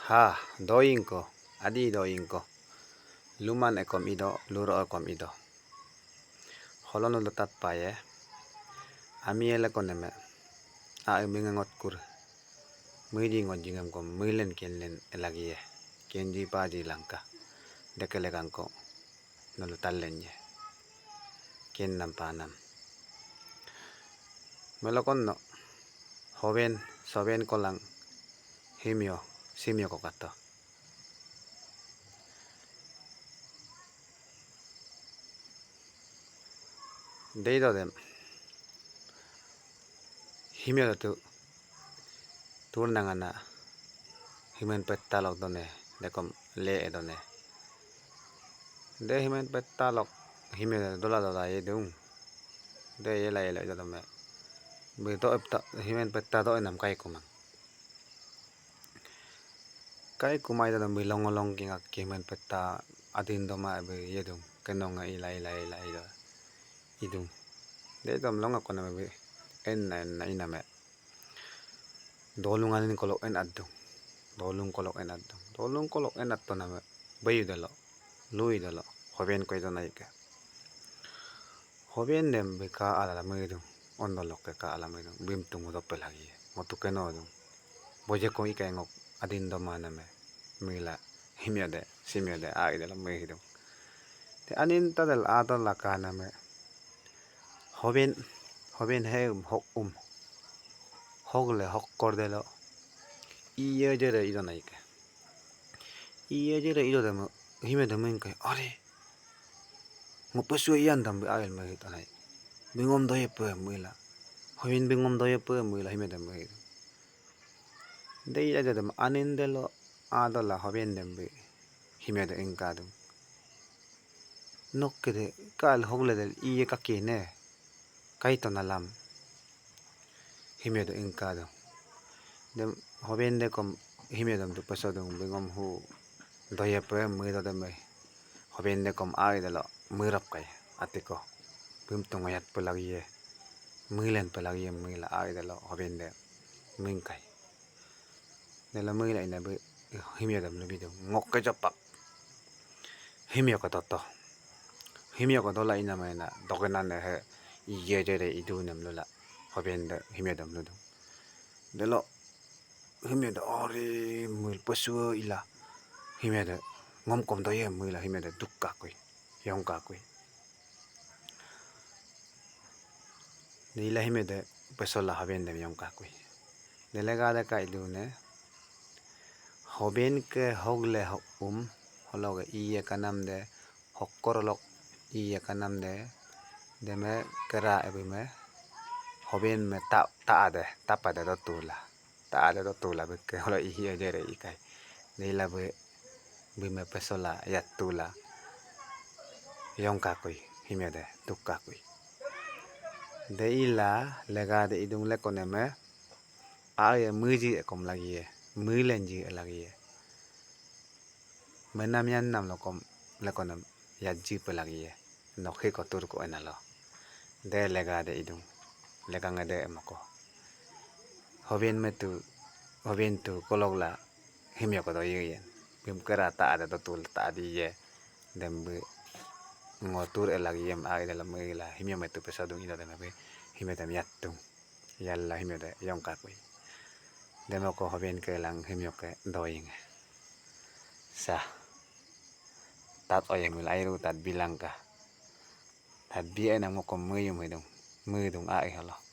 Ha, doinko, adi doinko. Luman ekom ido, luro ekom ido. Holon ulo tat paye. Ami ele koneme. A mingangot kur. Midi ngot jingam kom milen kenlen elagie. Kenji paji langka. Dekele kanko. Nolo tallenye. Ken nampanam. Melokon no. Hoben, soben kolang. Himyo, simyo ko kato. Deido dem. Himyo tu turnangana. Himen petalok done. Dekom le edone. De himen petalok. Himyo dola edung. De yela edome. Beto epta himen petado enam kai kumang. Kai kumai da bilong kinga himen peta adin doma be yedung. Kenonga ila idung. De dom longa kona be en iname. Dolungan ni kolok en adung. Dolung kolok en adung. Dolung kolok en atona me bayu dalo. Lui dalo. Hoben ko ito naika. Hoben dem be ka ala medung. Ondolok ke ka ala medung. Bimtung udope lagi. Motu keno dung. Boje ko ika ngok adin doma name. Mila himyo de simyo de ai dalo medung. Te anin tadal adol la ka name. Hoben he hok hogle hokkor delo. Iye jere ido naika. Iye jere ido demo himyo de men kai are. Ngopesu iyan dambe ail me tanai. Bingom doye pe mila. Hoben bingom doye pe mila himyo de me. Dei aja dem anin delo adola hoben dembe himyo de engkadung. Nokke de kal hogle del iye kakene. Kaito nalam. Himyo de engkadung. Dem hoben de kom himyo dem tu pesodung bingom hu doye pe mila de me. Hoben de kom ai delo mirap kai atiko. Bimtung ayat pe lagi ye. Milen pe lagi ye mila ai delo hoben de mingkai. Dela mila ina be himyo dem lubido ngokke japak. Himyo ko toto. Himyo ko dola ina mena dokenan he iye jere idunem lula. Hoben de himyo dem ludu. Delo himyo de ori mil pesu ila. Himyo de ngom kom doye mila himyo de dukka kui. Yongka kui. Dila himyo de pesola hoben de yongka kui. Delega de ka idune. Hoben ke hogle hologe iye kanam de hokkorolok iye kanam de deme kera ebime hoben me tapade dotula bekke holo iye jere ikai dela be bime pesola yatula yongka kui himyo de dukka kui de ila lega de idung le koneme aye muji ekom lagi ye milenji lagi ye menam yan nam lokom lekonem yaji pe lagi ye nokhe ko tur ko enalo de lega de idung lega ngade emako hoben tu kologla himyo ko doye yen bim kera ta ada dotul ta di ye dembe ngotur lagi yem ai dalam mila himyo metu pesadung ida de me himyo dem yatung yalla himyo de yongka kui demo ko hoben ke lang himyo ke doing sa tat oyeng mila airu tat bilang ka tat bi enam ko muyum hidung ai halo